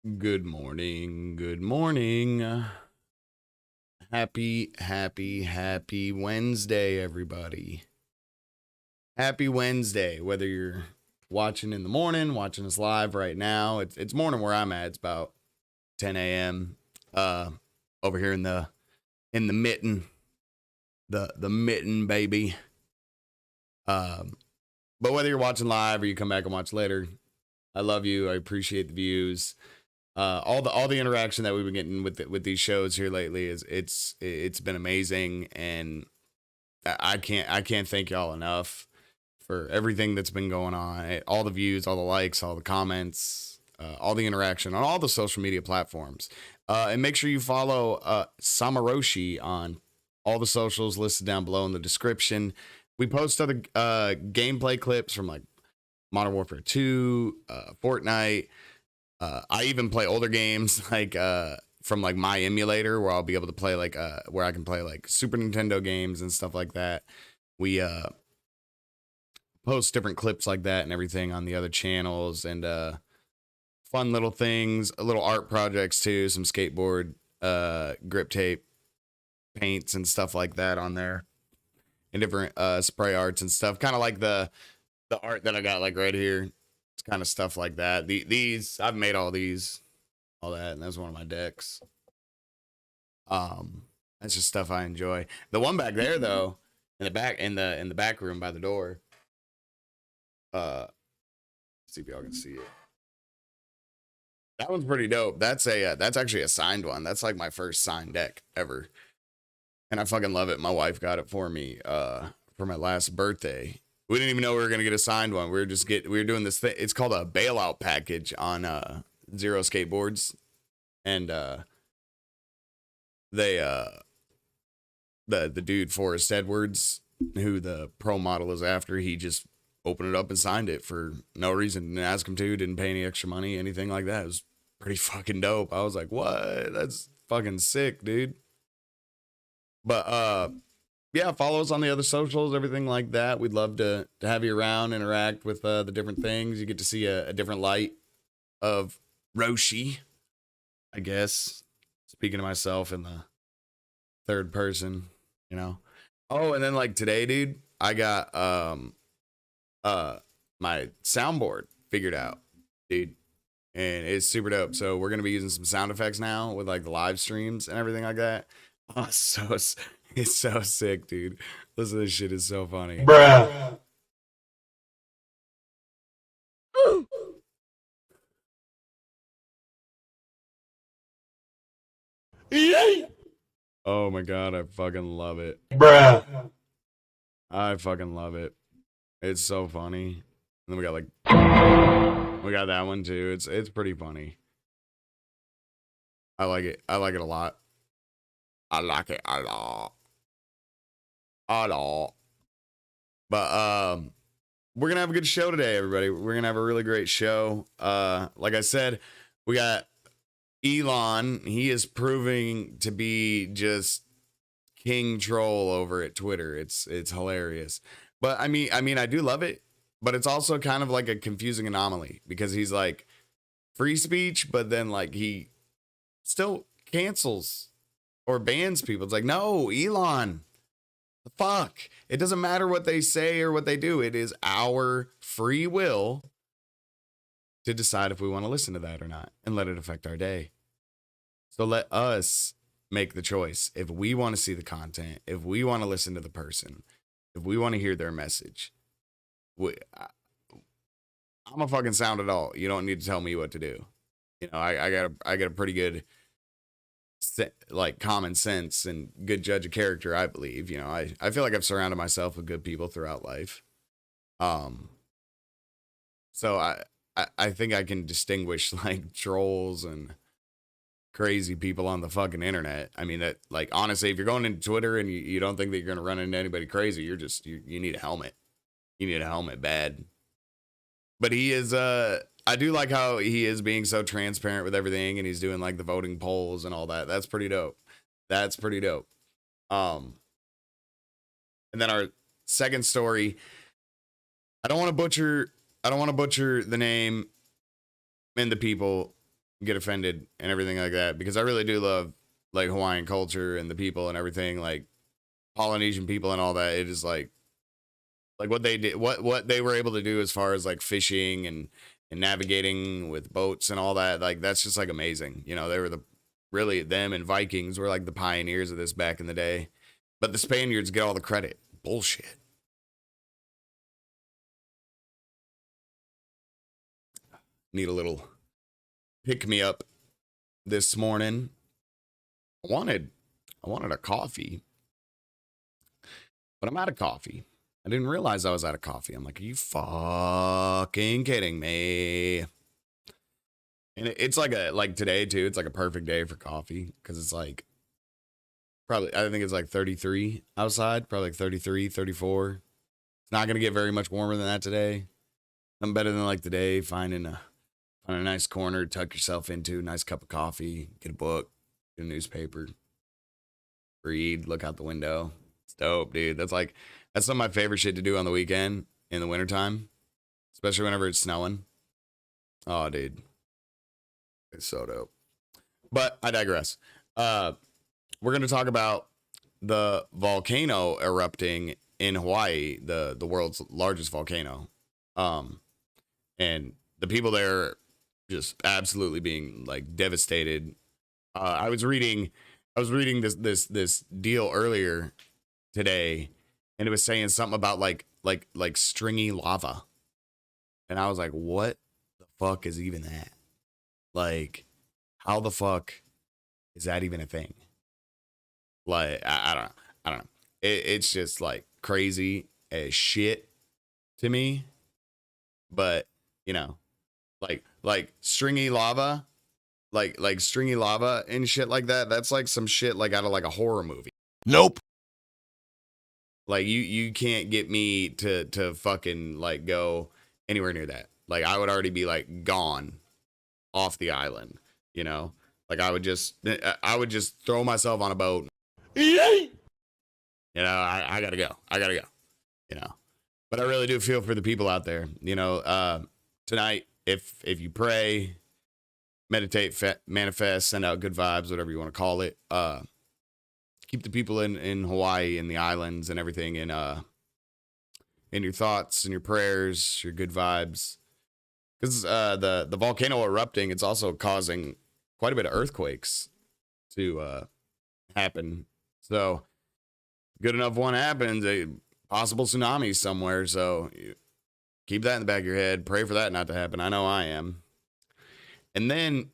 Good morning. Good morning. Happy Wednesday, everybody. Happy Wednesday. Whether you're watching in the morning, watching us live right now. It's morning where I'm at. It's about 10 a.m. Over here in the mitten. The mitten, baby. But whether you're watching live or you come back and watch later, I love you. I appreciate the views. All the interaction that we've been getting with these shows here lately it's been amazing, and I can't thank y'all enough for everything that's been going on. All the views, all the likes, all the comments, all the interaction on all the social media platforms. And make sure you follow Roshi on all the socials listed down below in the description. We post other gameplay clips from like Modern Warfare 2, Fortnite. I even play older games like from like my emulator, where I'll be able to play like where I can play like Super Nintendo games and stuff like that. We post different clips like that and everything on the other channels, and fun little things, little art projects too, some skateboard grip tape paints and stuff like that on there, and different spray arts and stuff, kind of like the art that I got like right here. It's kind of stuff like that. These I've made all that, and that's one of my decks. That's just stuff I enjoy. The one back there though, in the back room by the door. See if y'all can see it. That one's pretty dope. That's actually a signed one. That's like my first signed deck ever, and I fucking love it. My wife got it for me for my last birthday. We didn't even know we were gonna get a signed one. We were doing this thing. It's called a bailout package on Zero Skateboards, and the dude Forrest Edwards, who the pro model is after, he just opened it up and signed it for no reason. Didn't ask him to. Didn't pay any extra money, anything like that. It was pretty fucking dope. I was like, what? That's fucking sick, dude. But yeah, follow us on the other socials, everything like that. We'd love to have you around, interact with the different things. You get to see a different light of Roshi, I guess. Speaking to myself in the third person, you know. Oh, and then like today, dude, I got my soundboard figured out, dude, and it's super dope. So we're gonna be using some sound effects now with like the live streams and everything like that. Oh, it's so sick, dude. Listen, this shit is so funny. Bruh. Oh my god, I fucking love it. Bruh. I fucking love it. It's so funny. And then we got that one too. It's pretty funny. I like it. I like it a lot. I like it a lot. A lot. But we're gonna have a good show today, everybody. We're gonna have a really great show. Like I said, we got Elon. He is proving to be just king troll over at Twitter. It's hilarious. But I mean I do love it, but it's also kind of like a confusing anomaly, because he's like free speech, but then like he still cancels or bans people. It's like, no, Elon, the fuck. It doesn't matter what they say or what they do. It is our free will to decide if we want to listen to that or not, and let it affect our day. So let us make the choice. If we want to see the content, if we want to listen to the person, if we want to hear their message, I'm a fucking sound adult. You don't need to tell me what to do. You know, I got a pretty good like common sense and good judge of character, I believe. You know, I feel like I've surrounded myself with good people throughout life. So I think I can distinguish like trolls and crazy people on the fucking internet. I mean, that, like, honestly, if you're going into Twitter and you don't think that you're gonna run into anybody crazy, you're just you need a helmet. You need a helmet bad. But he is I do like how he is being so transparent with everything, and he's doing like the voting polls and all that. That's pretty dope. That's pretty dope. And then our second story, I don't want to butcher the name and the people, get offended and everything like that, because I really do love like Hawaiian culture and the people and everything, like Polynesian people and all that. It is like what they did, what they were able to do as far as like fishing and navigating with boats and all that. Like that's just like amazing. You know, they were really them and Vikings were like the pioneers of this back in the day. But the Spaniards get all the credit. Bullshit. Need a little pick me up this morning. I wanted a coffee, but I'm out of coffee. I didn't realize I was out of coffee. I'm like, are you fucking kidding me? And it's like today too. It's like a perfect day for coffee because it's like probably, I think it's like 33 outside, probably like 33, 34. It's not going to get very much warmer than that today. I'm better than like today, finding a nice corner, tuck yourself into, nice cup of coffee, get a book, get a newspaper, read, look out the window. It's dope, dude. That's some of my favorite shit to do on the weekend in the wintertime, especially whenever it's snowing. Oh, dude. It's so dope. But I digress. We're going to talk about the volcano erupting in Hawaii, the world's largest volcano. And the people there just absolutely being like devastated. I was reading this deal earlier today, and it was saying something about like stringy lava. And I was like, what the fuck is even that? Like, how the fuck is that even a thing? Like, I don't know. It's just like crazy as shit to me. But, you know, like stringy lava, like stringy lava and shit like that. That's like some shit like out of like a horror movie. Nope. Like you can't get me to fucking like go anywhere near that. Like I would already be like gone off the island, you know? Like I would just throw myself on a boat. You know, I gotta go. You know. But I really do feel for the people out there. You know, tonight, if you pray, meditate, manifest, send out good vibes, whatever you want to call it. Keep the people in Hawaii and the islands and everything in your thoughts and your prayers, your good vibes. Because the volcano erupting, it's also causing quite a bit of earthquakes to happen. So good enough one happens, a possible tsunami somewhere. So keep that in the back of your head. Pray for that not to happen. I know I am. And then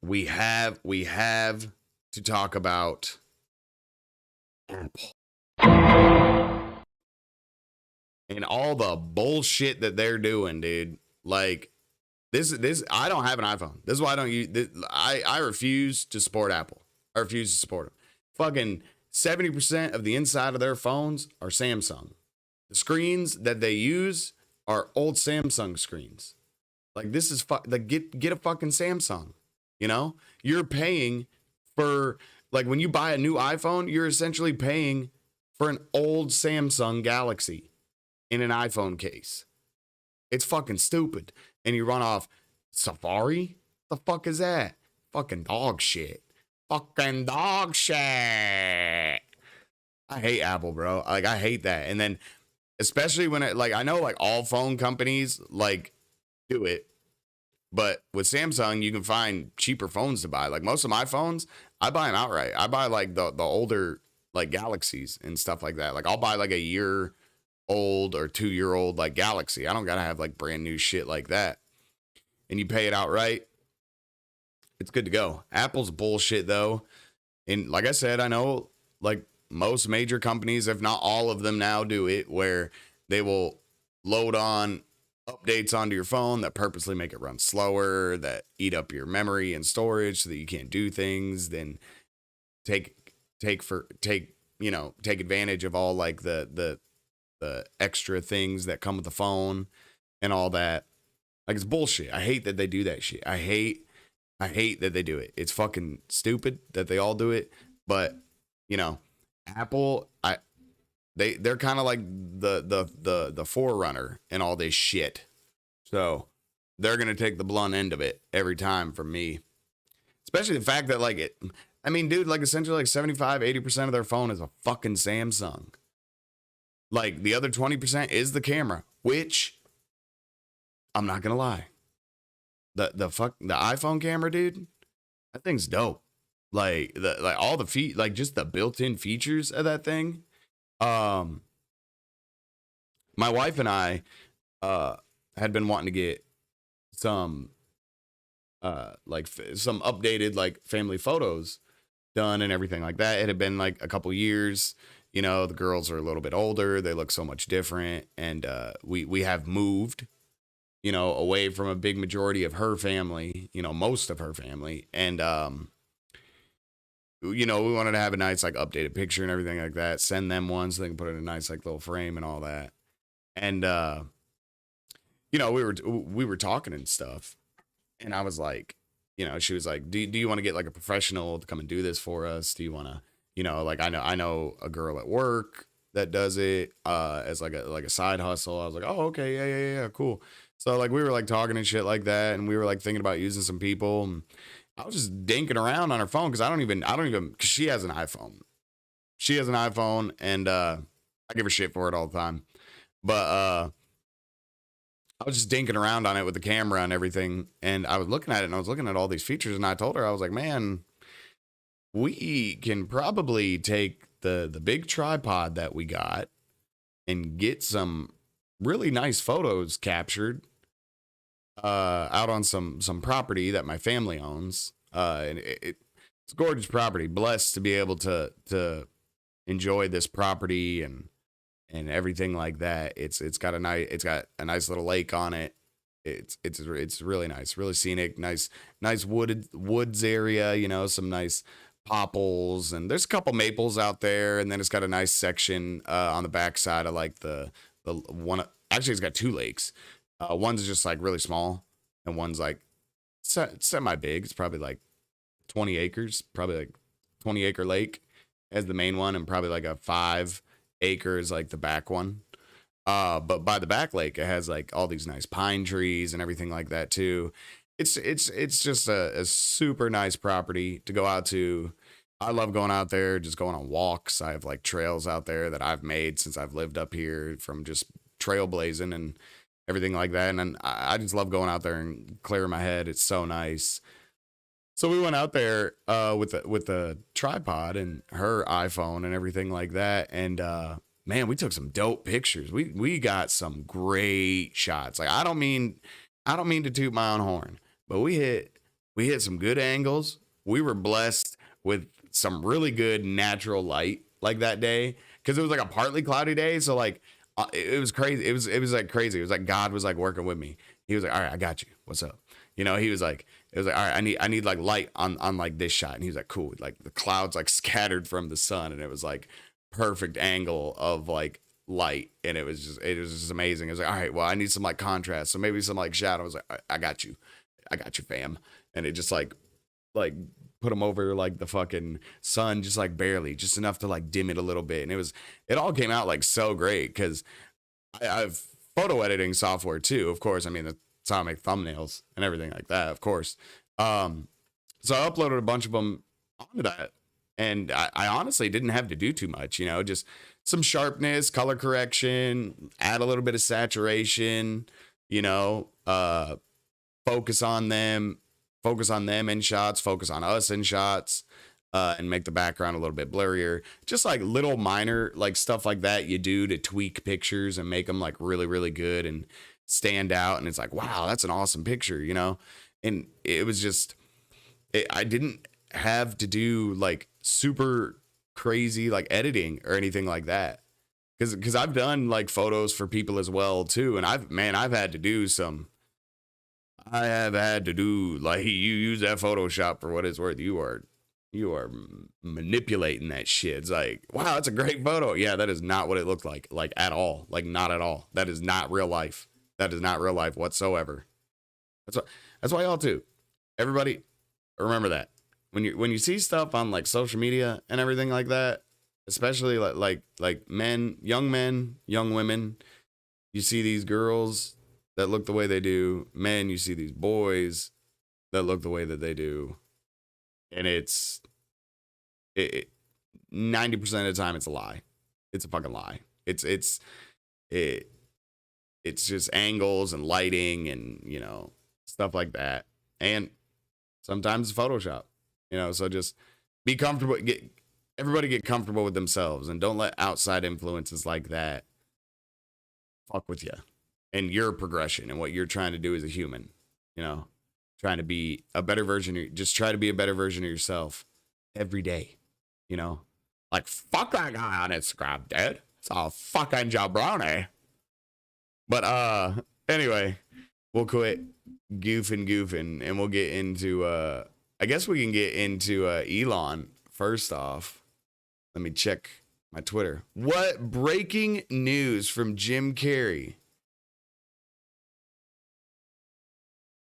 we have to talk about Apple and all the bullshit that they're doing, dude. Like this I don't have an iPhone. This is why I don't use this. I refuse to support Apple. I refuse to support them. Fucking 70% of the inside of their phones are Samsung. The screens that they use are old Samsung screens. Like this is like get a fucking Samsung. You know, you're paying for, like, when you buy a new iPhone, you're essentially paying for an old Samsung Galaxy in an iPhone case. It's fucking stupid. And you run off Safari? The fuck is that? Fucking dog shit. Fucking dog shit. I hate Apple, bro. Like, I hate that. And then, especially when I know like all phone companies like do it, but with Samsung, you can find cheaper phones to buy. Like most of my phones, I buy them outright. I buy like the older like Galaxies and stuff like that. Like I'll buy like a year old or 2-year-old like Galaxy. I don't gotta have like brand new shit like that. And you pay it outright, it's good to go. Apple's bullshit though. And like I said, I know like most major companies, if not all of them now, do it where they will load on updates onto your phone that purposely make it run slower, that eat up your memory and storage so that you can't do things, then take advantage of all like the extra things that come with the phone and all that. Like, it's bullshit. I hate that they do that shit. I hate that they do it. It's fucking stupid that they all do it. But, you know, Apple, they're kind of like the forerunner in all this shit. So they're going to take the blunt end of it every time from me. Especially the fact that, like, I mean, dude, like, essentially, like, 75-80% of their phone is a fucking Samsung. Like, the other 20% is the camera, which, I'm not going to lie. The iPhone camera, dude, that thing's dope. Like, all the like, just the built-in features of that thing. My wife and I had been wanting to get some like some updated like family photos done and everything like that. It had been like a couple years. You know, the girls are a little bit older. They look so much different. And we have moved, you know, away from a big majority of her family, you know, most of her family. And, you know, we wanted to have a nice like updated picture and everything like that. Send them one so they can put it in a nice like little frame and all that. And, you know, we were talking and stuff. And I was like, you know, she was like, do you want to get like a professional to come and do this for us? Do you want to, you know, like, I know a girl at work that does it as like a side hustle. I was like, oh, okay. Yeah. Cool. So like, we were like talking and shit like that. And we were like thinking about using some people. And I was just dinking around on her phone. Cause I don't even, cause she has an iPhone. And I give her shit for it all the time. But, I was just dinking around on it with the camera and everything. And I was looking at it and I was looking at all these features and I told her, I was like, man, we can probably take the big tripod that we got and get some really nice photos captured out on some property that my family owns. And it's gorgeous property. Blessed to be able to enjoy this property and everything like that. It's got a nice little lake on it. It's really nice, really scenic, nice woods area, you know, some nice popples, and there's a couple maples out there, and then it's got a nice section on the backside of like the one. Actually, it's got two lakes. One's just like really small, and one's like semi big. It's probably like 20 acres, probably like 20-acre lake as the main one, and probably like a 5 acres like the back one. But by the back lake, it has like all these nice pine trees and everything like that too. It's just a super nice property to go out to. I love going out there, just going on walks. I have like trails out there that I've made since I've lived up here from just trailblazing and everything like that. And I just love going out there and clearing my head. It's so nice. So we went out there with the tripod and her iPhone and everything like that. And man, we took some dope pictures. We got some great shots. Like I don't mean to toot my own horn, but we hit some good angles. We were blessed with some really good natural light like that day, because it was like a partly cloudy day. So like it was crazy. It was like crazy. It was like God was like working with me. He was like, all right, I got you. What's up? You know, he was like, it was like, all right, I need like light on like this shot. And he was like, cool. Like the clouds like scattered from the sun, and it was like perfect angle of like light. And it was just amazing. It was like, all right, well, I need some like contrast. So maybe some like shadow. I was like, I got you, fam. And it just like put him over like the fucking sun, just like barely, just enough to like dim it a little bit. And it all came out like so great, because I have photo editing software too, of course. I mean, that's how I make thumbnails and everything like that, of course. So I uploaded a bunch of them onto that, and I honestly didn't have to do too much, you know, just some sharpness, color correction, add a little bit of saturation, you know, focus on them in shots, focus on us in shots, and make the background a little bit blurrier. Just like little minor like stuff like that you do to tweak pictures and make them like really, really good and stand out. And it's like, wow, that's an awesome picture, you know? And it was just, I didn't have to do like super crazy like editing or anything like that. Cause I've done like photos for people as well too. And I've had to do like, you use that Photoshop for what it's worth. You are manipulating that shit. It's like, wow, that's a great photo. Yeah, that is not what it looked like at all. Like not at all. That is not real life. That is not real life whatsoever. That's why y'all too. Everybody remember that. When you see stuff on like social media and everything like that, especially like young men, young women, you see these girls that look the way they do. Men, you see these boys that look the way that they do. And it's 90% of the time it's a lie. It's a fucking lie. It's just angles and lighting and, you know, stuff like that. And sometimes Photoshop, you know, so just be comfortable. Everybody get comfortable with themselves and don't let outside influences like that fuck with you and your progression and what you're trying to do as a human, you know, trying to be a better version. Just try to be a better version of yourself every day, you know, like fuck that guy on Instagram, dude. It's all fucking jabroni. But anyway, we'll quit goofing and we'll get into I guess we can get into Elon first off. Let me check my Twitter. What breaking news from Jim Carrey?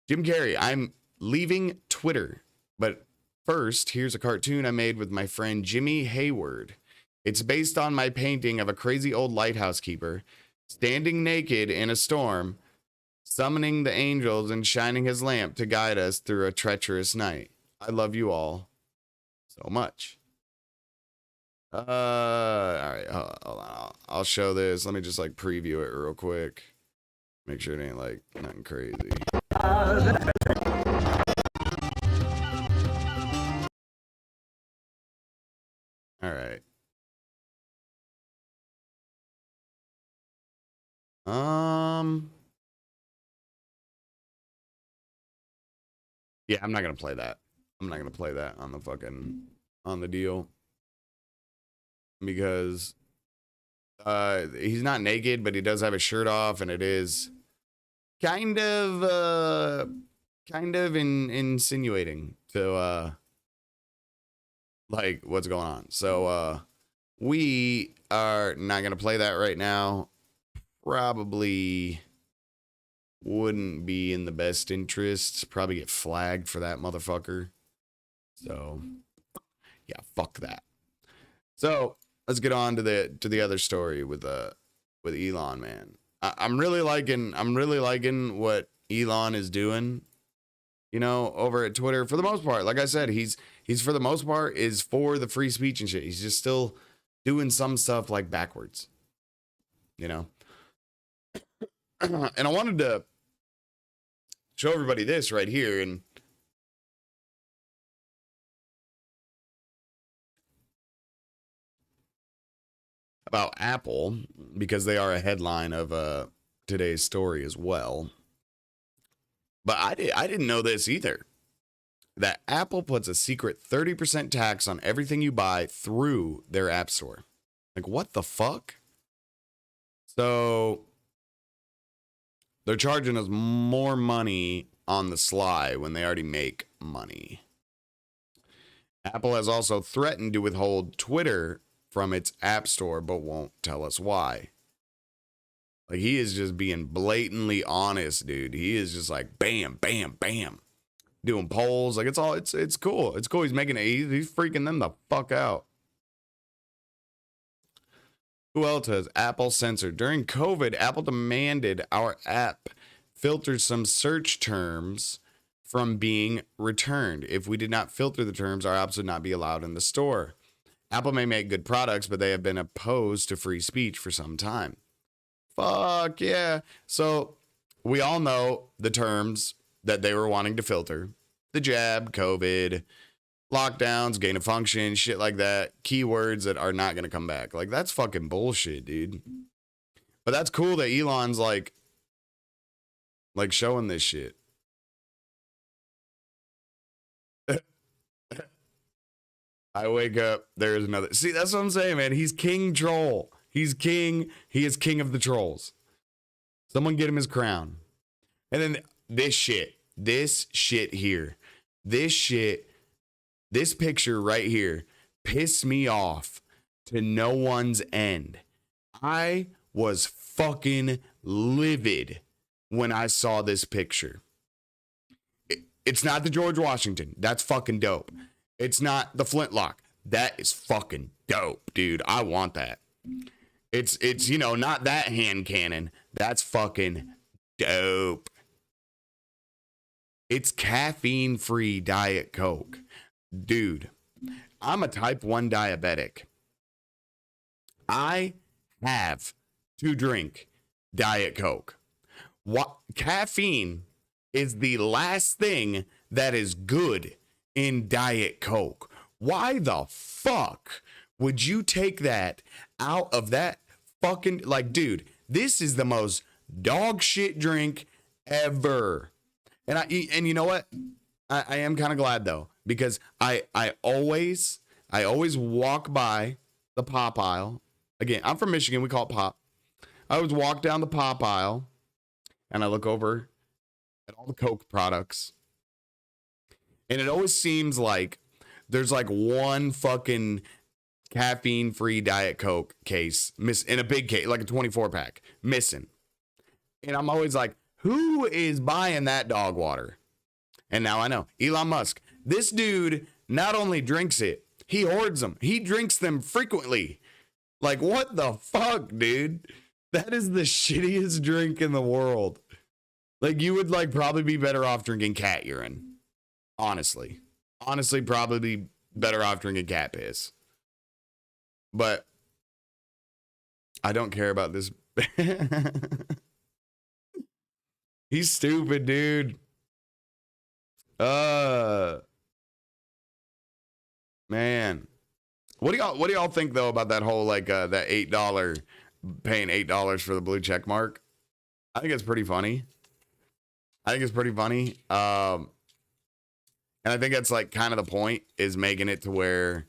Jim Carrey, I'm leaving Twitter, but first, here's a cartoon I made with my friend Jimmy Hayward. It's based on my painting of a crazy old lighthouse keeper standing naked in a storm, summoning the angels and shining his lamp to guide us through a treacherous night. I love you all so much. All right, hold on. I'll show this. Let me just like preview it real quick. Make sure it ain't like nothing crazy. All right. Yeah, I'm not gonna play that. I'm not gonna play that on the fucking on the deal because he's not naked, but he does have his shirt off, and it is kind of insinuating to like what's going on. So we are not gonna play that right now. Probably wouldn't be in the best interests. Probably get flagged for that motherfucker. So yeah, fuck that. So let's get on to the other story with Elon, man. I'm really liking what Elon is doing, you know, over at Twitter for the most part. Like I said, he's for the most part is for the free speech and shit. He's just still doing some stuff like backwards, you know. And I wanted to show everybody this right here and about Apple, because they are a headline of today's story as well. But I didn't know this either. That Apple puts a secret 30% tax on everything you buy through their app store. Like, what the fuck? So they're charging us more money on the sly when they already make money. Apple has also threatened to withhold Twitter from its app store, but won't tell us why. Like, he is just being blatantly honest, dude. He is just like, bam, bam, bam. Doing polls. Like, it's cool. It's cool. He's making it, he's freaking them the fuck out. Who else has Apple censored? During COVID, Apple demanded our app filter some search terms from being returned. If we did not filter the terms, our apps would not be allowed in the store. Apple may make good products, but they have been opposed to free speech for some time. Fuck yeah. So we all know the terms that they were wanting to filter. The jab, COVID, lockdowns, gain of function, shit like that. Keywords that are not going to come back. Like, that's fucking bullshit, dude. But that's cool that Elon's like showing this shit. I wake up, there's another. See, that's what I'm saying, man. He's king troll. He's king. He is king of the trolls. Someone get him his crown. And then this shit here, this picture right here pissed me off to no one's end. I was fucking livid when I saw this picture. It's not the George Washington. That's fucking dope. It's not the flintlock. That is fucking dope, dude. I want that. It's you know, not that hand cannon. That's fucking dope. It's caffeine-free Diet Coke. Dude, I'm a type 1 diabetic. I have to drink Diet Coke. What caffeine is the last thing that is good in Diet Coke? Why the fuck would you take that out of that fucking, like, dude, this is the most dog shit drink ever. And you know what? I am kind of glad though, because I always walk by the pop aisle. Again, I'm from Michigan, we call it pop. I always walk down the pop aisle and I look over at all the Coke products. And it always seems like there's like one fucking caffeine-free Diet Coke case in a big case, like a 24 pack, missing. And I'm always like, who is buying that dog water? And now I know, Elon Musk. This dude not only drinks it, he hoards them. He drinks them frequently. Like, what the fuck, dude? That is the shittiest drink in the world. Like, you would like probably be better off drinking cat urine. Honestly, probably be better off drinking cat piss. But I don't care about this. He's stupid, dude. Man. What do y'all think though about that whole like that $8 paying $8 for the blue check mark? I think it's pretty funny. And I think that's like kind of the point, is making it to where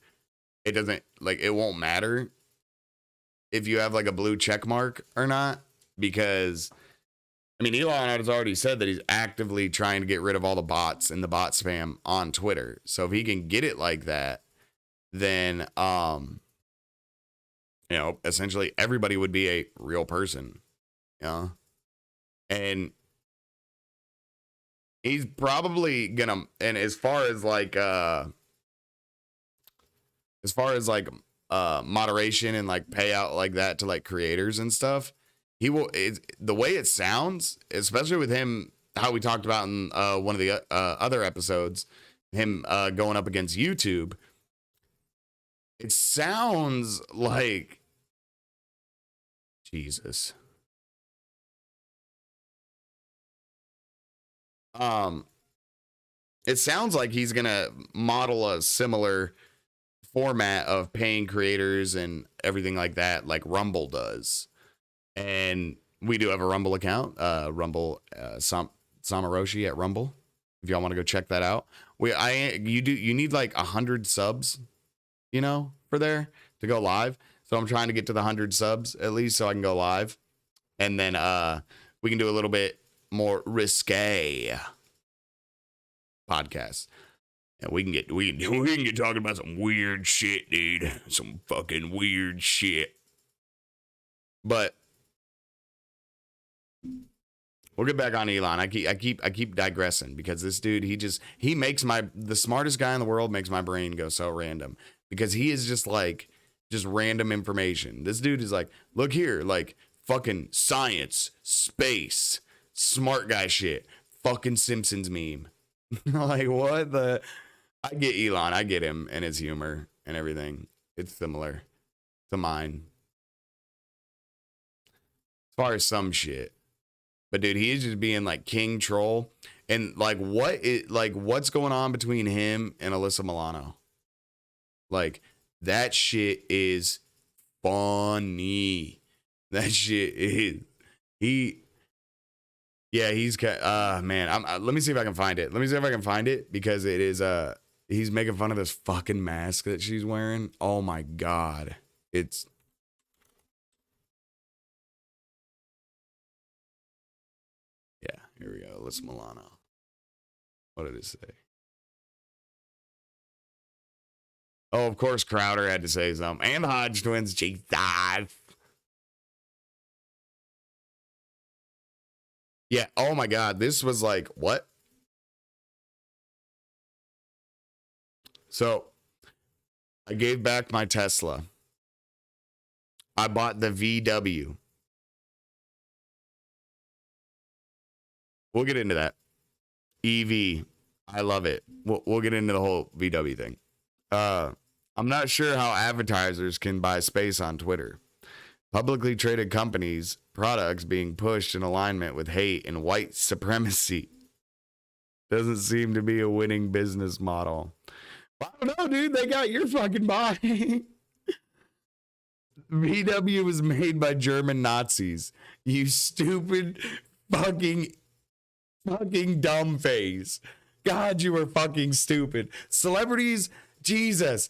it doesn't, like, it won't matter if you have like a blue check mark or not, because I mean, Elon has already said that he's actively trying to get rid of all the bots and the bot spam on Twitter. So if he can get it like that, then, you know, essentially everybody would be a real person, you know? And he's probably gonna, and as far as moderation and like payout like that to like creators and stuff, he will, the way it sounds, especially with him, how we talked about in one of the other episodes, him going up against YouTube, it sounds like, Jesus. It sounds like he's gonna model a similar format of paying creators and everything like that, like Rumble does. And we do have a Rumble account, Rumble, Roshi at Rumble. If y'all want to go check that out, you need like 100 subs, you know, for there to go live. So I'm trying to get to the 100 subs at least so I can go live, and then we can do a little bit more risque podcast. And we can get talking about some weird shit, dude. Some fucking weird shit. But we'll get back on Elon. I keep digressing because this dude, he makes the smartest guy in the world makes my brain go so random, because he is just random information. This dude is like, look here, like fucking science, space, smart guy shit, fucking Simpsons meme. Like, what the? I get Elon. I get him and his humor and everything. It's similar to mine as far as some shit. But dude, he is just being like king troll. And like, what's going on between him and Alyssa Milano? Like, that shit is funny. That shit is, he's man. Let me see if I can find it. Because it is he's making fun of this fucking mask that she's wearing. Oh my god, it's. Yeah, here we go. Alyssa Milano. What did it say? Oh, of course, Crowder had to say something. And the Hodge twins. Jesus. Yeah. Oh my god. This was like, what? So I gave back my Tesla. I bought the VW. We'll get into that. EV. I love it. We'll get into the whole VW thing. I'm not sure how advertisers can buy space on Twitter. Publicly traded companies, products being pushed in alignment with hate and white supremacy. Doesn't seem to be a winning business model. I don't know, dude. They got your fucking body. VW was made by German Nazis. You stupid fucking dumb face. God, you were fucking stupid. Celebrities, Jesus.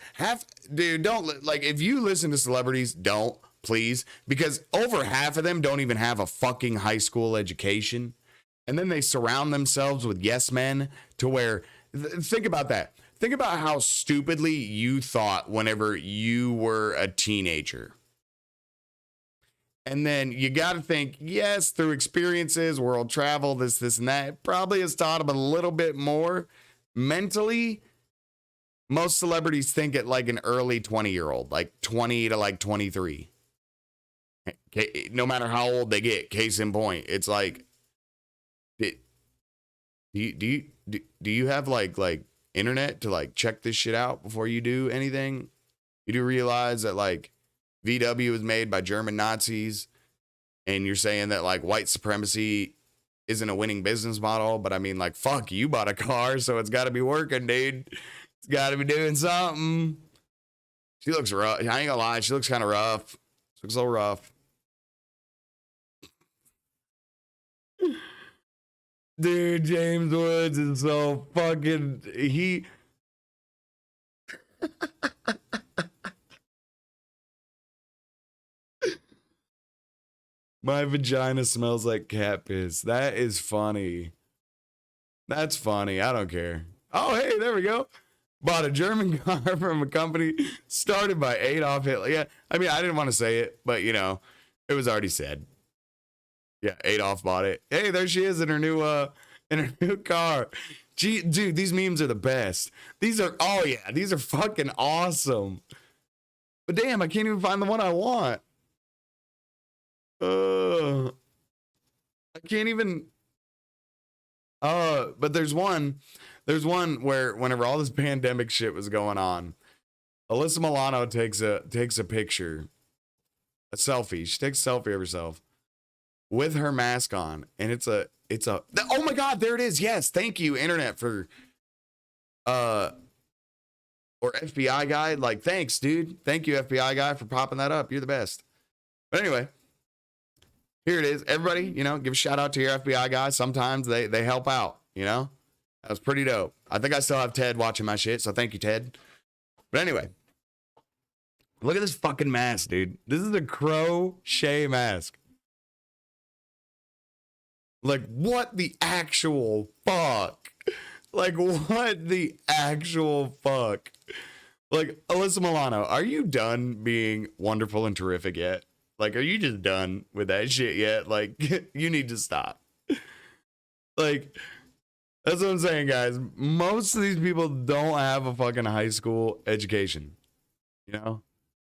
Dude, don't, like, if you listen to celebrities, don't, please. Because over half of them don't even have a fucking high school education. And then they surround themselves with yes men to where, think about that. Think about how stupidly you thought whenever you were a teenager. And then you got to think, yes, through experiences, world travel, this, and that, it probably has taught them a little bit more. Mentally, most celebrities think at like an early 20-year-old, like 20 to like 23. No matter how old they get, case in point, it's like, do you have like internet to like check this shit out before you do anything? You do realize that like VW was made by German Nazis, and you're saying that like white supremacy isn't a winning business model, but I mean, like, fuck, you bought a car, so it's got to be working, dude. It's got to be doing something. She looks rough. I ain't gonna lie, she looks kind of rough. She looks so rough. Dude, James Woods is so fucking, my vagina smells like cat piss. That is funny. That's funny. I don't care. Oh, hey, there we go. Bought a German car from a company started by Adolf Hitler. Yeah, I mean, I didn't want to say it, but, you know, it was already said. Yeah, Adolf bought it. Hey, there she is in her new car. Gee, dude, these memes are the best. These are, oh yeah, these are fucking awesome. But damn, I can't even find the one I want. I can't even. But there's one where whenever all this pandemic shit was going on, Alyssa Milano takes a picture, a selfie. She takes a selfie of herself with her mask on, and it's a oh my god, there it is. Yes, thank you, internet, for or FBI guy. Like, thanks, dude. Thank you, FBI guy, for popping that up. You're the best. But anyway, here it is. Everybody, you know, give a shout out to your FBI guys. Sometimes they help out, you know? That was pretty dope. I think I still have Ted watching my shit, so thank you, Ted. But anyway, look at this fucking mask, dude. This is a crochet mask. Like, what the actual fuck? Like, what the actual fuck? Like, Alyssa Milano, are you done being wonderful and terrific yet? Like, are you just done with that shit yet? Like, you need to stop. Like, that's what I'm saying, guys. Most of these people don't have a fucking high school education. You know?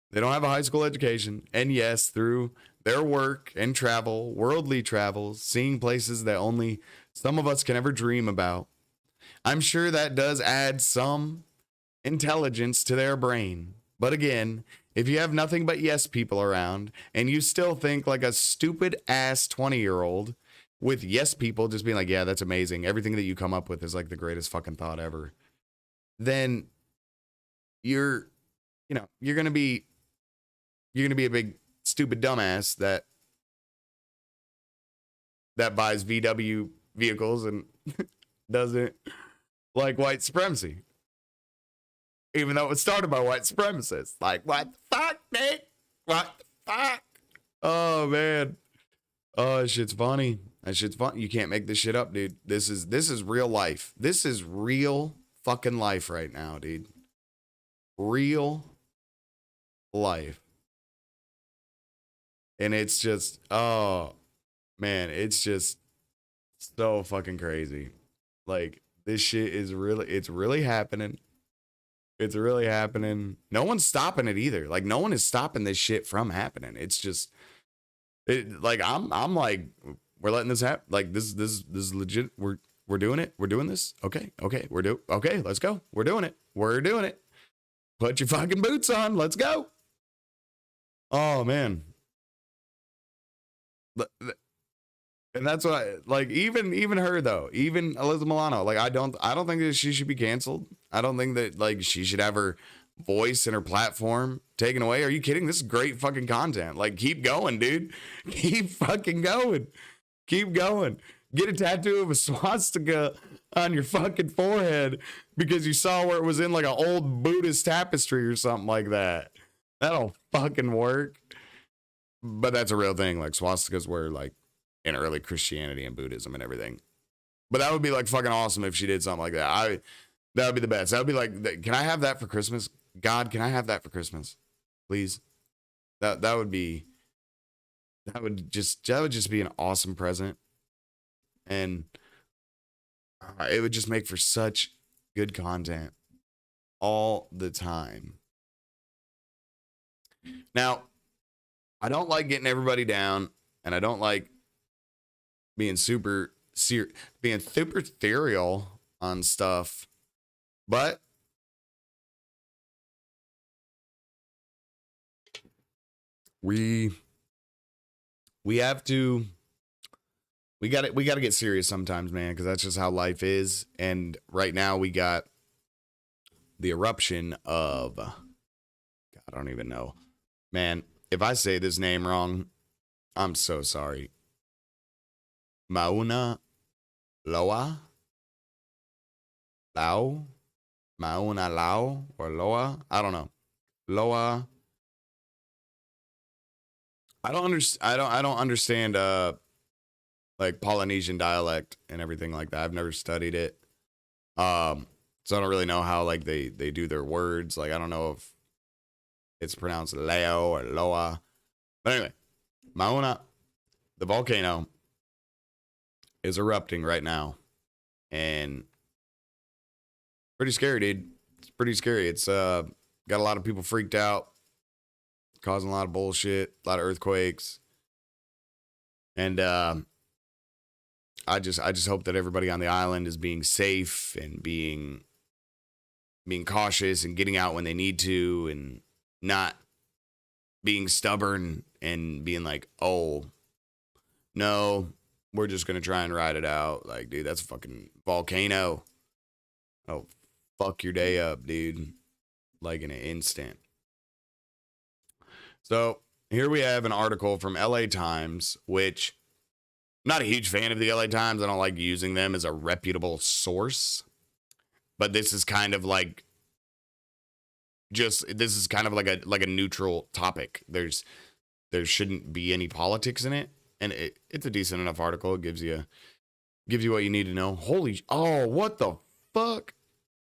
They don't have a high school education. And yes, through their work and travel, worldly travels, seeing places that only some of us can ever dream about, I'm sure that does add some intelligence to their brain. But again, if you have nothing but yes people around and you still think like a stupid ass 20-year-old with yes people just being like, yeah, that's amazing, everything that you come up with is like the greatest fucking thought ever, then you're gonna be a big stupid dumbass that buys VW vehicles and doesn't like white supremacy. Even though it was started by white supremacists. Like, what the fuck, man? What the fuck? Oh, man. Oh, that shit's funny. That shit's fun. You can't make this shit up, dude. This is real life. This is real fucking life right now, dude. Real life. And it's just, oh, man, it's just so fucking crazy. Like, this shit is it's really happening. It's really happening. No one's stopping it either. Like, no one is stopping this shit from happening. It's just, like, I'm like, we're letting this happen. Like this is legit. We're doing it. We're doing this. Okay. Okay, let's go. We're doing it. We're doing it. Put your fucking boots on. Let's go. Oh man. And that's what I like. Even her though, even Elizabeth Milano. Like I don't think that she should be canceled. I don't think that like she should have her voice and her platform taken away. Are you kidding? This is great fucking content. Like keep going, dude. Keep fucking going. Keep going. Get a tattoo of a swastika on your fucking forehead because you saw where it was in like an old Buddhist tapestry or something like that. That'll fucking work. But that's a real thing. Like swastikas were like in early Christianity and Buddhism and everything. But that would be like fucking awesome if she did something like that. That would be the best. That would be like, can I have that for Christmas? God, can I have that for Christmas? Please. That would just be an awesome present. And it would just make for such good content all the time. Now, I don't like getting everybody down, and I don't like being super ethereal on stuff, but we have to we got to get serious sometimes, man, because that's just how life is. And right now we got the eruption of God, I don't even know, man. If I say this name wrong, I'm so sorry. Mauna Loa? Mauna Loa or Loa? I don't know. Loa. I don't understand like Polynesian dialect and everything like that. I've never studied it. So I don't really know how like they do their words. Like I don't know if it's pronounced Leo or Loa. But anyway, Mauna, the volcano, is erupting right now. And pretty scary, dude. It's pretty scary. It's got a lot of people freaked out, causing a lot of bullshit, a lot of earthquakes. And I just hope that everybody on the island is being safe and being cautious and getting out when they need to and not being stubborn and being like, oh, no, we're just going to try and ride it out. Like, dude, that's a fucking volcano. Oh, fuck your day up, dude. Like in an instant. So here we have an article from LA Times, which I'm not a huge fan of the LA Times. I don't like using them as a reputable source. But this is kind of like this is kind of like a neutral topic. There shouldn't be any politics in it, and it's a decent enough article. It gives you what you need to know. Oh, what the fuck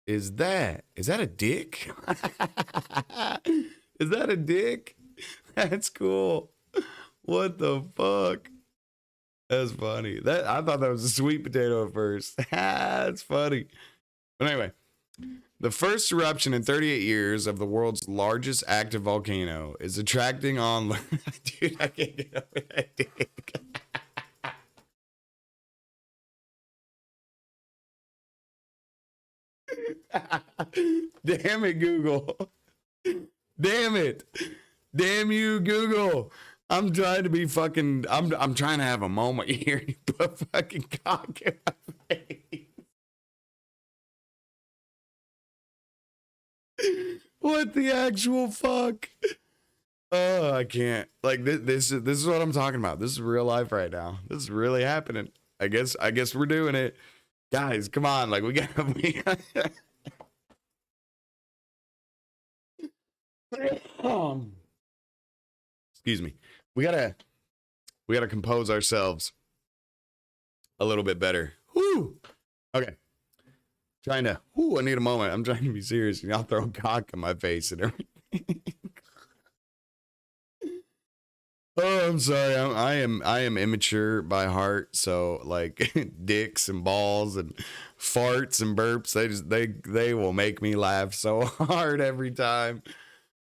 is that? Is that a dick? Is that a dick? That's cool. What the fuck? That's funny. I thought that was a sweet potato at first. That's funny. But anyway, the first eruption in 38 years of the world's largest active volcano is attracting on. Dude, I can't get over that dick. Damn it, Google. Damn it. Damn you, Google. I'm trying to be fucking. I'm trying to have a moment here. You put fucking cock in my face. What the actual fuck? Oh, I can't. Like this is what I'm talking about. This is real life right now. This is really happening. I guess we're doing it, guys. Come on, like we gotta. Excuse me. We gotta compose ourselves a little bit better. Whoo. Okay. I need a moment. I'm trying to be serious. And I'll throw cock in my face and everything. Oh, I'm sorry. I am immature by heart. So like dicks and balls and farts and burps, they will make me laugh so hard every time.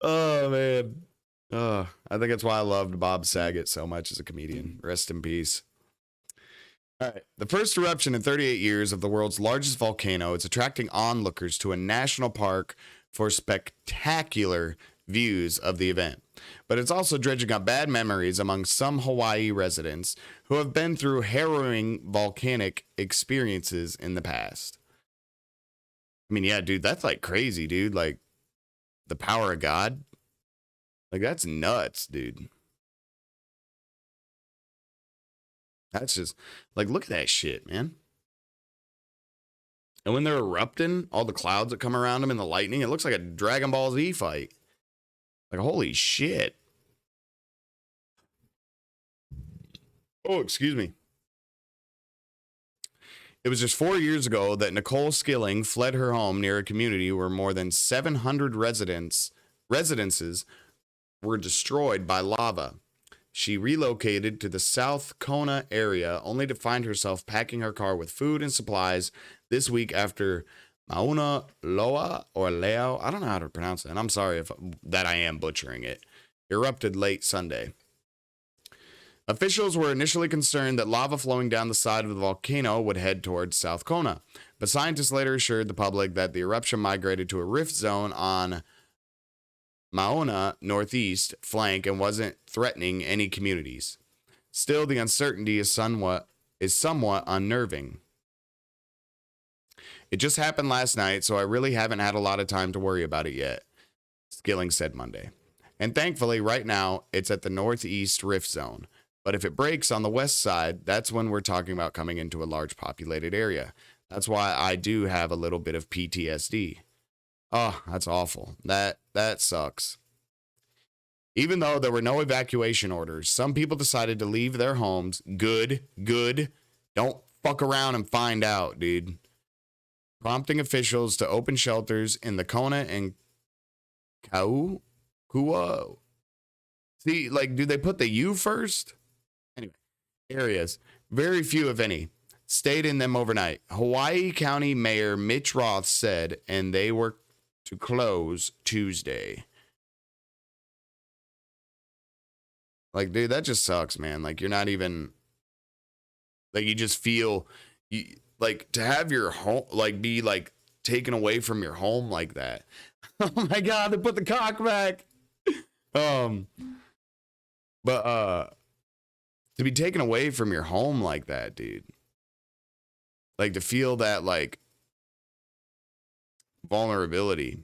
Oh man. I think that's why I loved Bob Saget so much as a comedian. Rest in peace. All right. The first eruption in 38 years of the world's largest volcano is attracting onlookers to a national park for spectacular views of the event. But it's also dredging up bad memories among some Hawaii residents who have been through harrowing volcanic experiences in the past. I mean, yeah, dude, that's like crazy, dude. Like the power of God. Like that's nuts, dude. That's just like, look at that shit, man. And when they're erupting, all the clouds that come around them and the lightning, it looks like a Dragon Ball Z fight. Like, holy shit. Oh, excuse me. It was just 4 years ago that Nicole Skilling fled her home near a community where more than 700 residences were destroyed by lava. She relocated to the South Kona area only to find herself packing her car with food and supplies this week after Mauna Loa or Leo, I don't know how to pronounce it, and I'm sorry if that I am butchering it, erupted late Sunday. Officials were initially concerned that lava flowing down the side of the volcano would head towards South Kona, but scientists later assured the public that the eruption migrated to a rift zone on Mauna northeast flank and wasn't threatening any communities. Still, the uncertainty is somewhat unnerving. It just happened last night, so I really haven't had a lot of time to worry about it yet, Skilling said Monday. And thankfully, right now, it's at the northeast rift zone. But if it breaks on the west side, that's when we're talking about coming into a large populated area. That's why I do have a little bit of PTSD. Oh, that's awful. That sucks. Even though there were no evacuation orders, some people decided to leave their homes. Good. Don't fuck around and find out, dude. Prompting officials to open shelters in the Kona and Kua. See, like, do they put the U first? Anyway, areas. Very few, if any, stayed in them overnight. Hawaii County Mayor Mitch Roth said, and they were to close Tuesday. Like, dude, that just sucks, man. Like, you're not even, like, you just feel, like, to have your home, like, be, like, taken away from your home like that. Oh, my God, they put the cock back. But, to be taken away from your home like that, dude. Like, to feel that, like, vulnerability.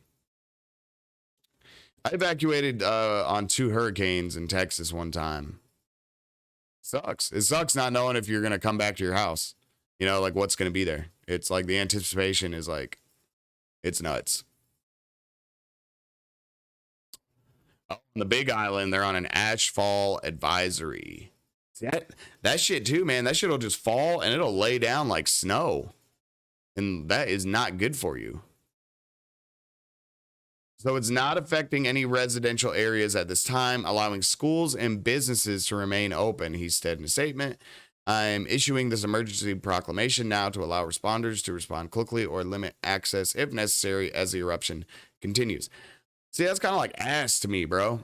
I evacuated on 2 hurricanes in Texas one time. Sucks. It sucks not knowing if you're going to come back to your house. You know, like what's going to be there. It's like the anticipation is like, it's nuts. Oh, on the Big Island, they're on an ashfall advisory. See, that shit too, man. That shit will just fall and it'll lay down like snow. And that is not good for you. So it's not affecting any residential areas at this time, allowing schools and businesses to remain open, he said in a statement. I'm issuing this emergency proclamation now to allow responders to respond quickly or limit access if necessary as the eruption continues. See, that's kind of like ass to me, bro.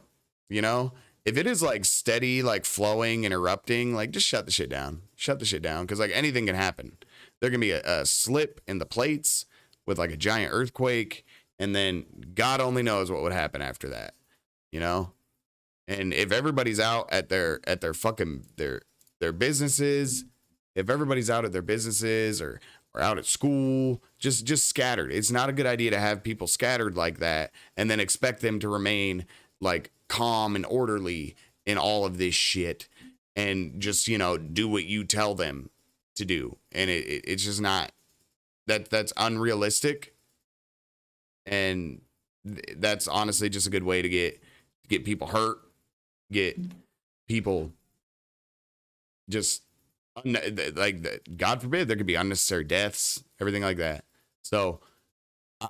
You know, if it is like steady, like flowing and erupting, like just shut the shit down. Shut the shit down. Because like anything can happen. There can be a slip in the plates with like a giant earthquake. And then God only knows what would happen after that, you know? And if everybody's out at their fucking their businesses, if everybody's out at their businesses or out at school, just scattered. It's not a good idea to have people scattered like that and then expect them to remain like calm and orderly in all of this shit and just, you know, do what you tell them to do. And it's just not, that's unrealistic. And that's honestly just a good way to get people hurt, get people just like, God forbid, there could be unnecessary deaths, everything like that. So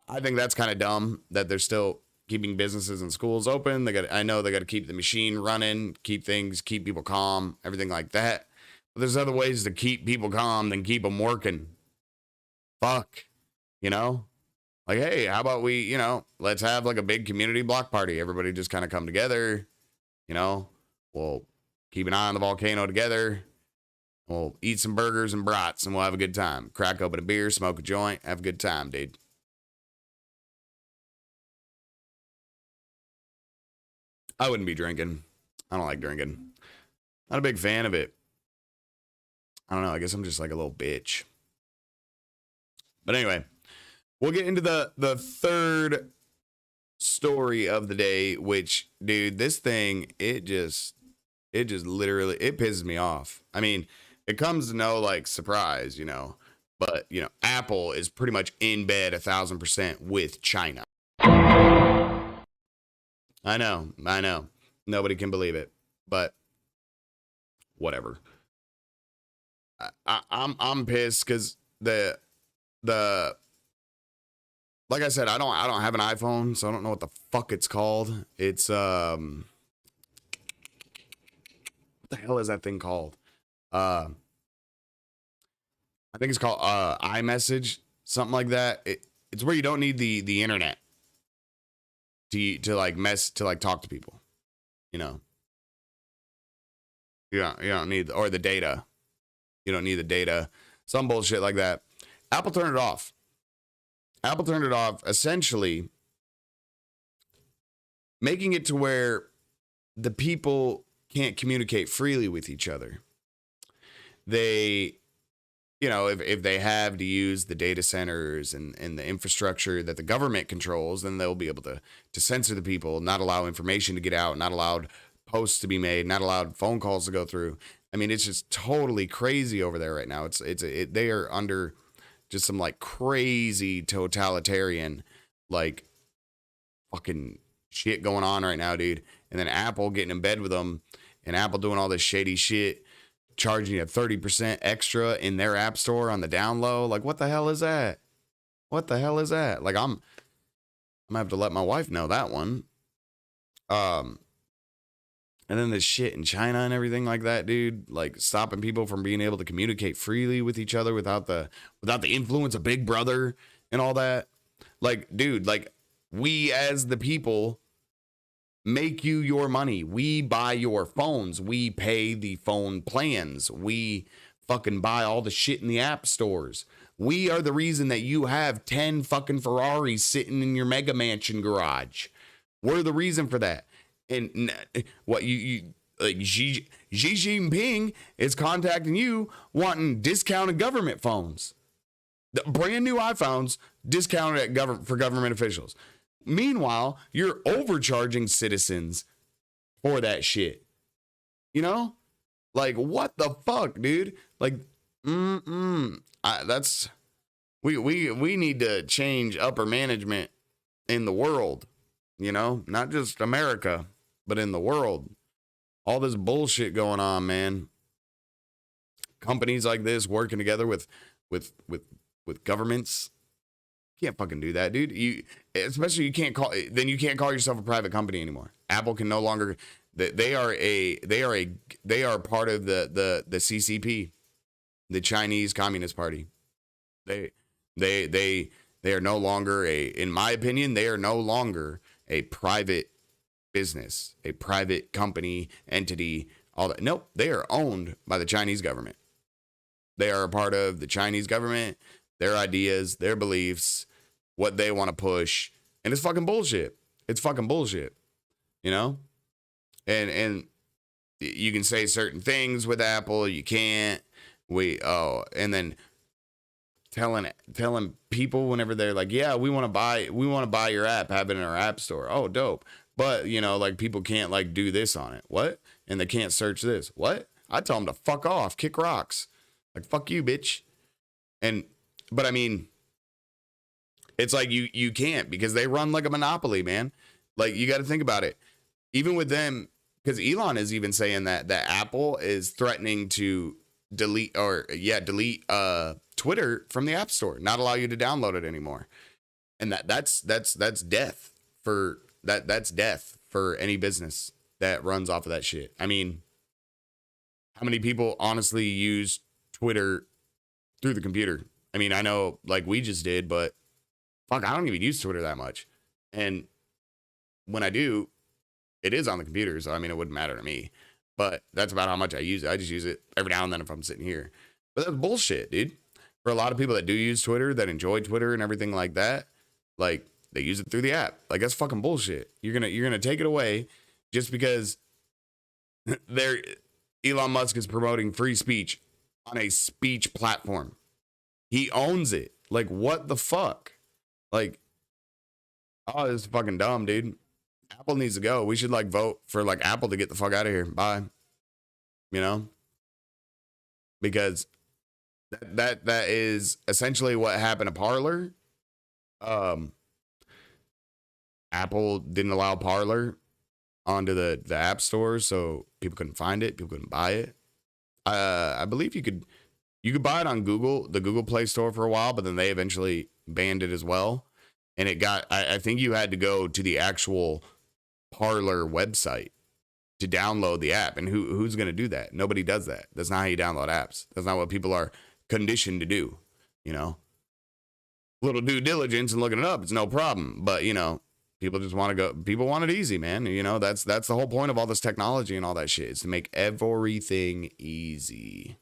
I think that's kind of dumb that they're still keeping businesses and schools open. I know they got to keep the machine running, keep people calm, everything like that. But there's other ways to keep people calm than keep them working. Fuck, you know? Like, hey, how about we, you know, let's have like a big community block party. Everybody just kind of come together, you know, we'll keep an eye on the volcano together. We'll eat some burgers and brats and we'll have a good time. Crack open a beer, smoke a joint, have a good time, dude. I wouldn't be drinking. I don't like drinking. Not a big fan of it. I don't know. I guess I'm just like a little bitch. But anyway, we'll get into the third story of the day, which, dude, this thing, it just literally, it pisses me off. I mean, it comes to no like surprise, you know, but you know, Apple is pretty much in bed 1,000% with China. I know. Nobody can believe it, but whatever. I'm pissed because the like I said, I don't have an iPhone, so I don't know what the fuck it's called. It's what the hell is that thing called? I think it's called iMessage, something like that. It's where you don't need the internet to like talk to people. You know, you don't need, or the data. You don't need the data. Some bullshit like that. Apple turned it off. Apple turned it off, essentially making it to where the people can't communicate freely with each other. They, you know, if they have to use the data centers and the infrastructure that the government controls, then they'll be able to censor the people, not allow information to get out, not allowed posts to be made, not allowed phone calls to go through. I mean, it's just totally crazy over there right now. They are under just some like crazy totalitarian, like fucking shit going on right now, dude. And then Apple getting in bed with them, and Apple doing all this shady shit, charging you 30% extra in their app store on the down low. Like, what the hell is that? What the hell is that? Like, I'm gonna have to let my wife know that one. And then this shit in China and everything like that, dude, like stopping people from being able to communicate freely with each other without the influence of Big Brother and all that. Like, dude, like we as the people make you your money. We buy your phones. We pay the phone plans. We fucking buy all the shit in the app stores. We are the reason that you have 10 fucking Ferraris sitting in your mega mansion garage. We're the reason for that. And what you like Xi Jinping is contacting you wanting discounted government phones, the brand new iPhones discounted at for government officials. Meanwhile, you're overcharging citizens for that shit. You know, like what the fuck, dude? Like, that's we need to change upper management in the world. You know, not just America, but in the world. All this bullshit going on, man. Companies like this working together with governments. You can't fucking do that, dude. You can't call yourself a private company anymore. Apple can no longer. They are part of the CCP, the Chinese Communist Party. They are no longer in my opinion, they are no longer a private business, a private company, entity, all that. Nope, they are owned by the Chinese government. They are a part of the Chinese government, their ideas, their beliefs, what they want to push. And it's fucking bullshit. It's fucking bullshit. You know? And you can say certain things with Apple, you can't. And then telling people whenever they're like, yeah, we want to buy your app, have it in our app store. Oh, dope. But, you know, like people can't like do this on it. What? And they can't search this. What? I tell them to fuck off, kick rocks. Like, fuck you, bitch. But I mean, it's like you can't, because they run like a monopoly, man. Like, you got to think about it. Even with them, because Elon is even saying that Apple is threatening to delete Twitter from the App Store, not allow you to download it anymore. And that's death for that's death for any business that runs off of that shit. I mean, how many people honestly use Twitter through the computer? I mean, I know like we just did, but fuck, I don't even use Twitter that much. And when I do, it is on the computer, so I mean, it wouldn't matter to me. but that's about how much I use it. I just use it every now and then if I'm sitting here. But that's bullshit, dude. For a lot of people that do use Twitter, that enjoy Twitter and everything like that, like they use it through the app. Like that's fucking bullshit. You're gonna take it away just because Elon Musk is promoting free speech on a speech platform. He owns it. Like what the fuck? Like, oh, this is fucking dumb, dude. Apple needs to go. We should like vote for like Apple to get the fuck out of here. Bye. You know? Because that is essentially what happened to Parler. Apple didn't allow Parler onto the app store, so people couldn't find it, people couldn't buy it. I believe you could buy it on Google, the Google Play Store for a while, but then they eventually banned it as well. And it got, I think you had to go to the actual Parler website to download the app. And who's going to do that? Nobody does that. That's not how you download apps. That's not what people are conditioned to do. You know, little due diligence and looking it up, it's no problem. But, you know, people just want to go, people want it easy, man. You know, that's the whole point of all this technology and all that shit, is to make everything easy,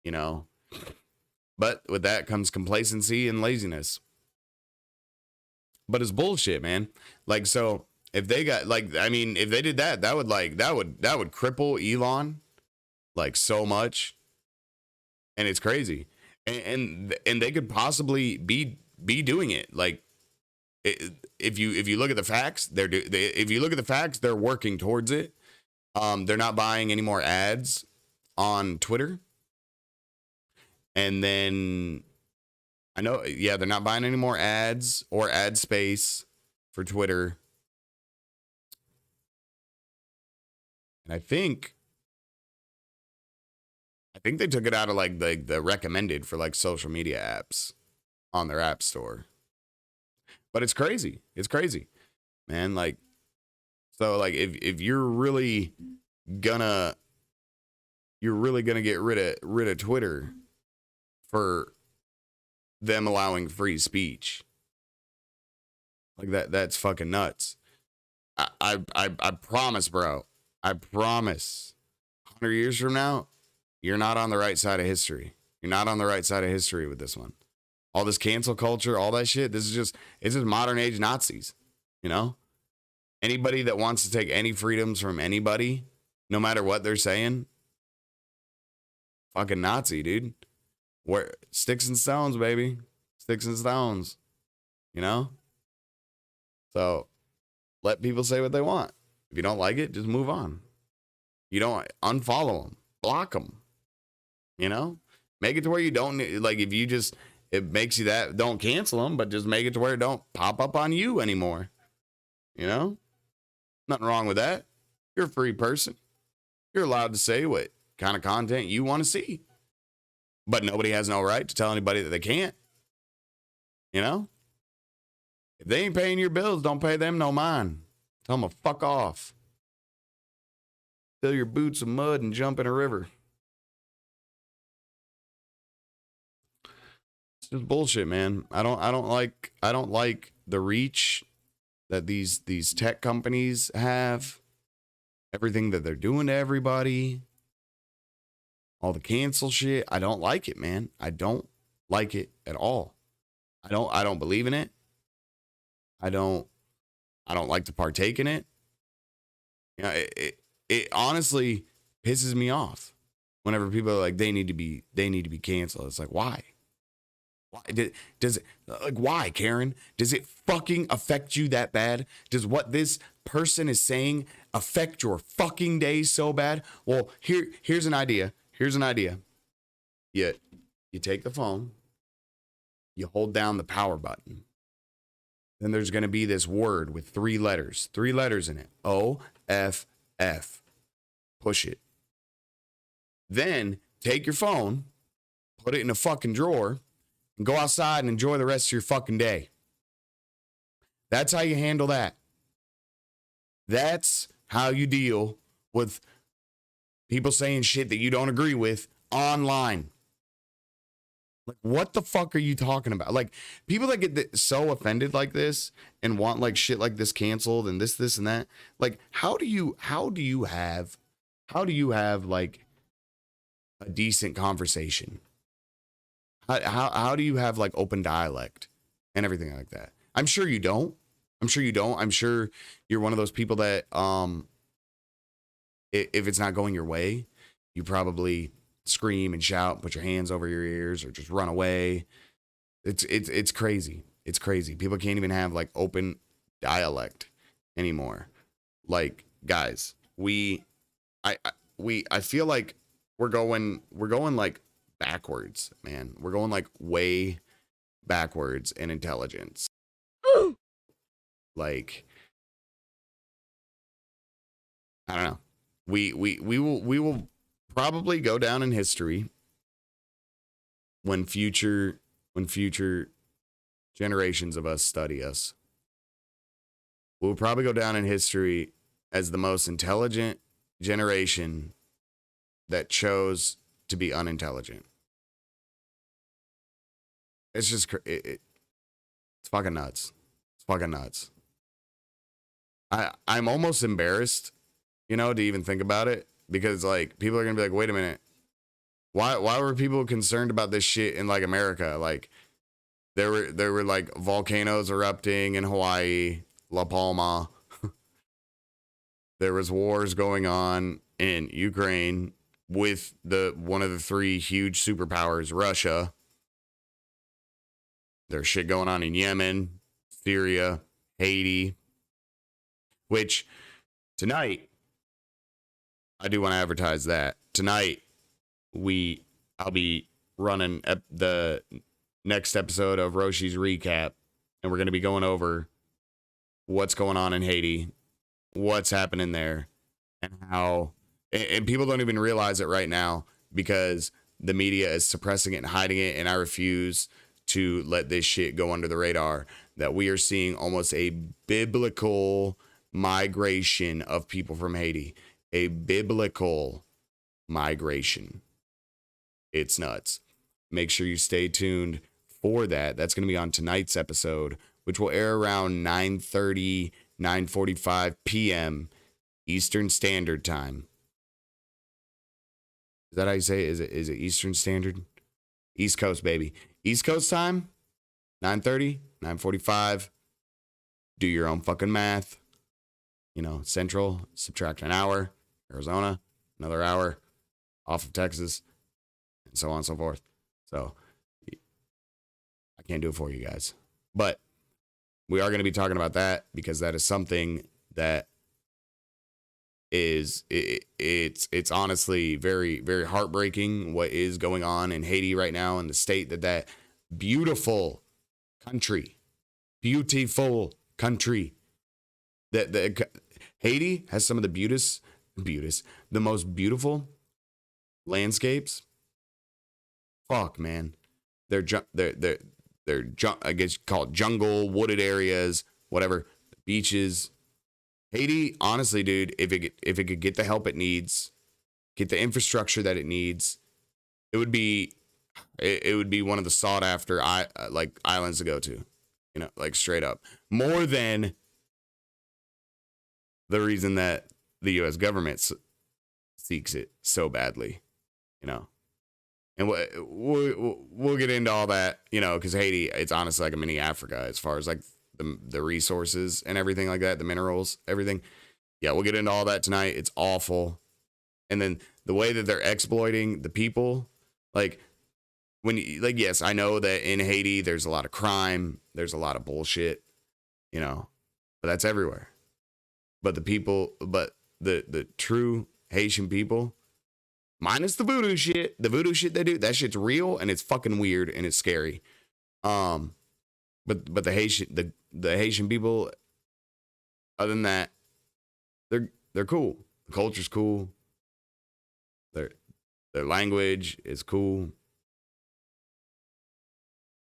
you know. But with that comes complacency and laziness. But it's bullshit, man. Like, so if they got, like, I mean, if they did that, that would cripple Elon like so much. And it's crazy. And they could possibly be doing it. Like, if you look at the facts, if you look at the facts, they're working towards it. They're not buying any more ads on Twitter. And then I know, yeah, they're not buying any more ads or ad space for Twitter. And I think they took it out of like the recommended for like social media apps on their app store. But it's crazy. It's crazy, man. Like, so like if you're really gonna get rid of Twitter for them allowing free speech, like that's fucking nuts. I promise, bro. I promise. 100 years from now, you're not on the right side of history. You're not on the right side of history with this one. All this cancel culture, all that shit. It's just modern age Nazis. You know, anybody that wants to take any freedoms from anybody, no matter what they're saying, fucking Nazi, dude. Where sticks and stones, baby, sticks and stones. You know. So let people say what they want. If you don't like it, just move on. You don't unfollow them, block them. You know, make it to where you don't like. If you just, it makes you that, don't cancel them, but just make it to where it don't pop up on you anymore. You know, nothing wrong with that. You're a free person. You're allowed to say what kind of content you want to see, but nobody has no right to tell anybody that they can't. You know, if they ain't paying your bills, don't pay them no mind. Tell them to fuck off. Fill your boots with mud and jump in a river. It's just bullshit, man. I don't like the reach that these tech companies have. Everything that they're doing to everybody. All the cancel shit. I don't like it, man. I don't like it at all. I don't believe in it. I don't like to partake in it. You know, it honestly pisses me off whenever people are like, they need to be canceled. It's like, why? Why does it, like, why, Karen? Does it fucking affect you that bad? Does what this person is saying affect your fucking day so bad? Well, here's an idea. Here's an idea. You take the phone, you hold down the power button. Then there's going to be this word with 3 letters in it. OFF. Push it. Then take your phone, put it in a fucking drawer, and go outside and enjoy the rest of your fucking day. That's how you handle that. That's how you deal with people saying shit that you don't agree with online. Like, what the fuck are you talking about? Like, people that get so offended like this and want like shit like this canceled and this and that. Like, how do you have how do you have like a decent conversation? How do you have like open dialect and everything like that? I'm sure you don't. I'm sure you don't. I'm sure you're one of those people that if it's not going your way, you probably scream and shout, put your hands over your ears, or just run away. It's crazy. It's crazy. People can't even have like open dialect anymore. Like, guys, I feel like we're going like backwards, man. We're going like way backwards in intelligence. Like, I don't know. We will probably go down in history when future generations of us study us. We'll probably go down in history as the most intelligent generation that chose to be unintelligent. It's just it's fucking nuts. It's fucking nuts. I'm almost embarrassed, to even think about it, because like people are gonna be like, wait a minute, why were people concerned about this shit in like America? Like there were like volcanoes erupting in Hawaii, La Palma. There was wars going on in Ukraine with one of the three huge superpowers, Russia. There's shit going on in Yemen, Syria, Haiti, which tonight, I do want to advertise that. Tonight, I'll be running the next episode of Roshi's Recap, and we're going to be going over what's going on in Haiti, what's happening there, and how, and people don't even realize it right now because the media is suppressing it and hiding it, and I refuse to let this shit go under the radar, that we are seeing almost a biblical migration of people from Haiti. A biblical migration. It's nuts. Make sure you stay tuned for that. That's going to be on tonight's episode, which will air around 9:30, 9:45 p.m. Eastern Standard Time. Is that how you say it? Is it Eastern Standard? East Coast, baby. East Coast time, 9:30, 9:45. Do your own fucking math. Central, subtract an hour. Arizona, another hour off of Texas, and so on and so forth. So I can't do it for you guys. But we are going to be talking about that because that is something that it's honestly very, very heartbreaking what is going on in Haiti right now, and the state that beautiful country that Haiti has some of the most beautiful landscapes. Fuck, man. They're I guess called jungle, wooded areas, whatever, beaches. Haiti, honestly, dude, if it could get the help it needs, get the infrastructure that it needs, it would be one of the sought after islands to go to, like straight up. More than the reason that the U.S. government seeks it so badly, and we'll get into all that, because Haiti, it's honestly like a mini Africa as far as like the resources and everything like that, the minerals, everything. Yeah, we'll get into all that tonight. It's awful. And then the way that they're exploiting the people, like yes, I know that in Haiti there's a lot of crime, there's a lot of bullshit, but that's everywhere. But the true Haitian people, minus the voodoo shit they do, that shit's real and it's fucking weird and it's scary. But the Haitian people, other than that, they're cool. The culture's cool. Their language is cool.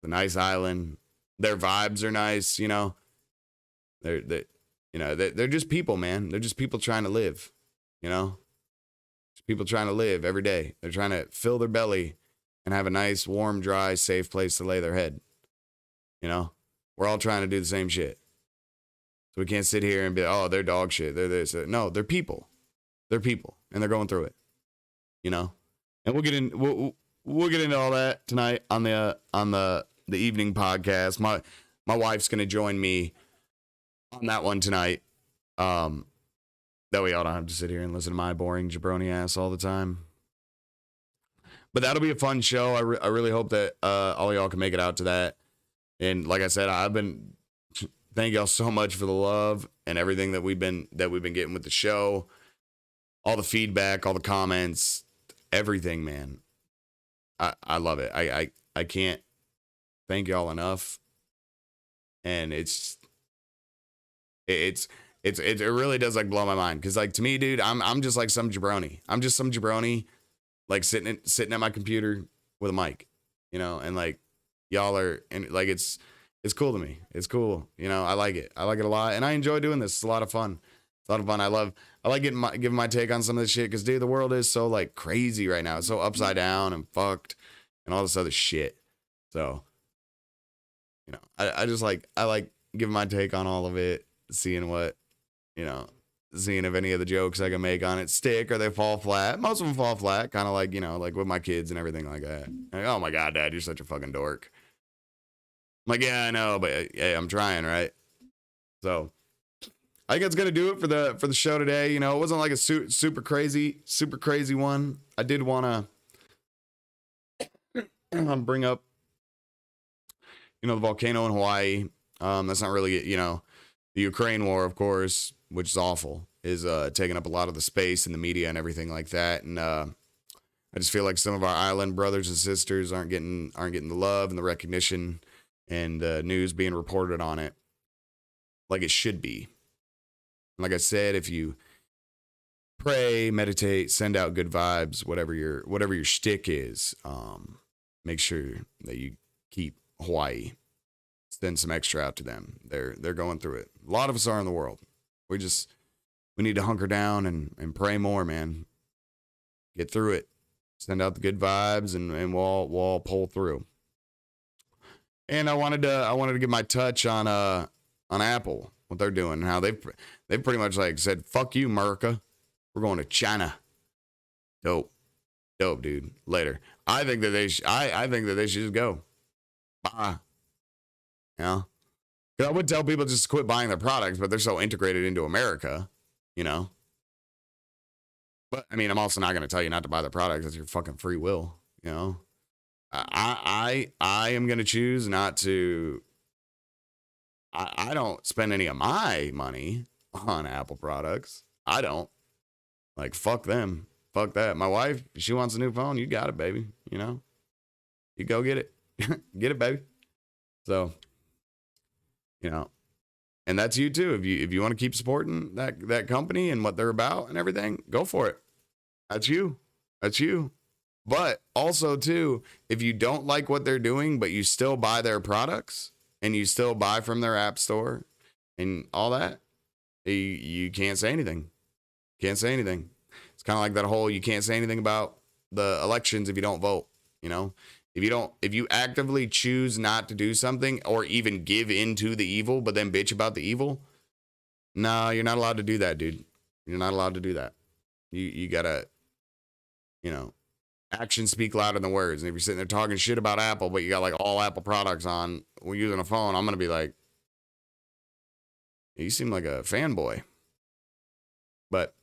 The nice island. Their vibes are nice, They're just people, man. They're just people trying to live, Just people trying to live every day. They're trying to fill their belly and have a nice, warm, dry, safe place to lay their head. We're all trying to do the same shit. So we can't sit here and be like, oh, they're dog shit. They're this. No, they're people. They're people, and they're going through it, you know. And we'll get into all that tonight on the evening podcast. My wife's gonna join me on that one tonight. That way y'all don't have to sit here and listen to my boring jabroni ass all the time. But that'll be a fun show. I really hope that all y'all can make it out to that. And like I said, thank y'all so much for the love and everything that we've been getting with the show. All the feedback, all the comments, everything, man. I love it. I can't thank y'all enough. And it really does like blow my mind. Cause like to me, dude, I'm just like some jabroni. I'm just some jabroni, like sitting at my computer with a mic, you know, and like y'all are, and like it's cool to me. It's cool. You know, I like it. I like it a lot. And I enjoy doing this. It's a lot of fun. It's a lot of fun. I like giving my take on some of this shit. Cause dude, the world is so like crazy right now. It's so upside down and fucked and all this other shit. So, you know, I like giving my take on all of it, seeing what, you know, seeing if any of the jokes I can make on it stick or they fall flat. Most of them fall flat, kind of like, you know, like with my kids and everything like that. Like, oh my God, Dad, you're such a fucking dork. I'm like, yeah, I know, but hey, I'm trying, right? So I think that's gonna do it for the show today. You know, it wasn't like a super crazy one. I did want to bring up, you know, the volcano in Hawaii. That's not really, you know, the Ukraine war, of course, which is awful, is taking up a lot of the space in the media and everything like that. And I just feel like some of our island brothers and sisters aren't getting the love and the recognition and news being reported on it like it should be. Like I said, if you pray, meditate, send out good vibes, whatever your shtick is, make sure that you keep Hawaii. Send some extra out to them. They're going through it. A lot of us are in the world. We need to hunker down and pray more, man. Get through it. Send out the good vibes and we'll all pull through. And I wanted to give my touch on Apple, what they're doing, and how they've pretty much like said, fuck you, America. We're going to China. Dope, dude. Later. I think that they should just go. Bye. You know? 'Cause I would tell people just to quit buying their products, but they're so integrated into America, you know. But I mean, I'm also not going to tell you not to buy the products. That's your fucking free will, you know. I am going to choose not to. I don't spend any of my money on Apple products. I don't. Like, fuck them. Fuck that. My wife, if she wants a new phone, you got it, baby. You know, you go get it. Get it, baby. So, you know, and that's you too. If you want to keep supporting that company and what they're about and everything, go for it. That's you. But also too, if you don't like what they're doing, but you still buy their products and you still buy from their app store and all that, you can't say anything. Can't say anything. It's kind of like that whole, you can't say anything about the elections if you don't vote, you know? If you actively choose not to do something or even give into the evil, but then bitch about the evil, no, you're not allowed to do that, dude. You're not allowed to do that. You gotta, you know, actions speak louder than words. And if you're sitting there talking shit about Apple, but you got like all Apple products on, we're using a phone, I'm gonna be like, you seem like a fanboy. But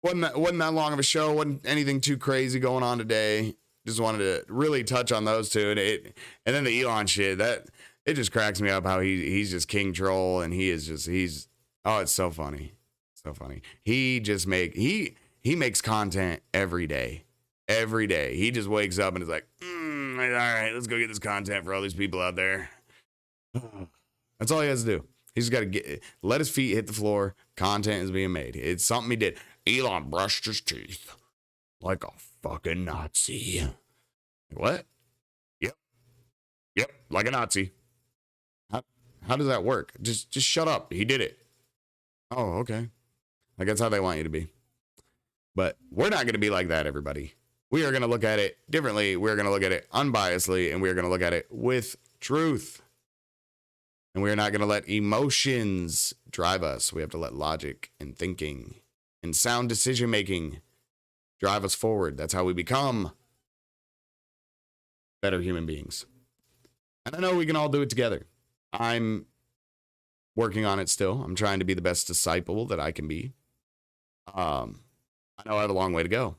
wasn't that long of a show. Wasn't anything too crazy going on today. Just wanted to really touch on those two, and then the Elon shit, that it just cracks me up how he's just king troll, and he's it's so funny, he makes content every day. He just wakes up and is like, all right, let's go get this content for all these people out there. That's all he has to do. He's got to let his feet hit the floor. Content is being made. It's something he did. Elon brushed his teeth like a fucking Nazi. What? Yep, like a Nazi. How does that work? Just shut up. He did it. Oh, okay. Like that's how they want you to be. But we're not going to be like that, everybody. We are going to look at it differently. We're going to look at it unbiasedly, and we're going to look at it with truth. And we're not going to let emotions drive us. We have to let logic and thinking and sound decision making drive us forward. That's how we become better human beings. And I know we can all do it together. I'm working on it still. I'm trying to be the best disciple that I can be. I know I have a long way to go,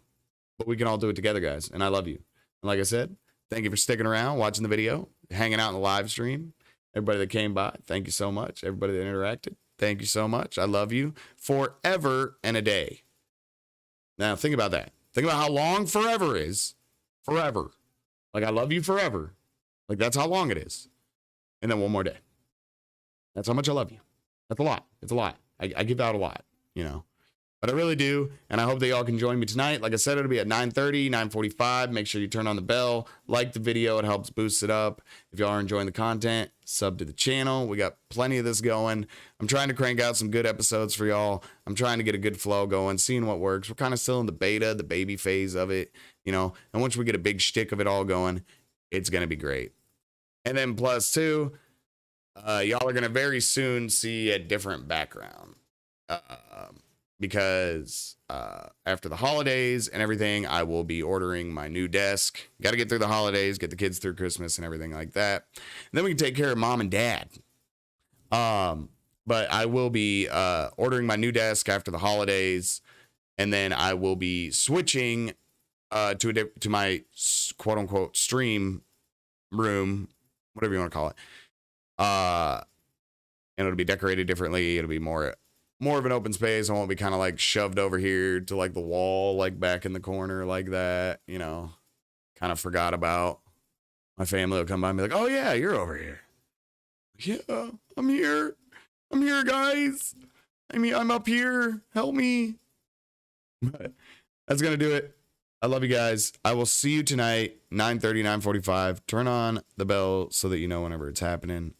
but we can all do it together, guys. And I love you. And like I said, thank you for sticking around, watching the video, hanging out in the live stream. Everybody that came by, thank you so much. Everybody that interacted, thank you so much. I love you forever and a day. Now, think about that. Think about how long forever is. Forever. Like, I love you forever. Like, that's how long it is. And then one more day. That's how much I love you. That's a lot. It's a lot. I give out a lot, you know. But I really do, and I hope that y'all can join me tonight. Like I said, it'll be at 9:30, 9:45. Make sure you turn on the bell. Like the video. It helps boost it up. If y'all are enjoying the content, sub to the channel. We got plenty of this going. I'm trying to crank out some good episodes for y'all. I'm trying to get a good flow going, seeing what works. We're kind of still in the beta, the baby phase of it, you know. And once we get a big shtick of it all going, it's going to be great. And then plus two, y'all are going to very soon see a different background. Because after the holidays and everything, I will be ordering my new desk. Got to get through the holidays, get the kids through Christmas and everything like that. And then we can take care of mom and dad. But I will be ordering my new desk after the holidays. And then I will be switching to my quote unquote stream room, whatever you want to call it. And it'll be decorated differently. It'll be more of an open space. I won't be kind of like shoved over here to like the wall, like back in the corner like that, you know, kind of forgot about. My family will come by and be like, oh yeah, you're over here. Yeah, I'm here. I'm here, guys. I mean, I'm up here. Help me. But that's going to do it. I love you guys. I will see you tonight, 9:30, 9:45. Turn on the bell so that you know whenever it's happening.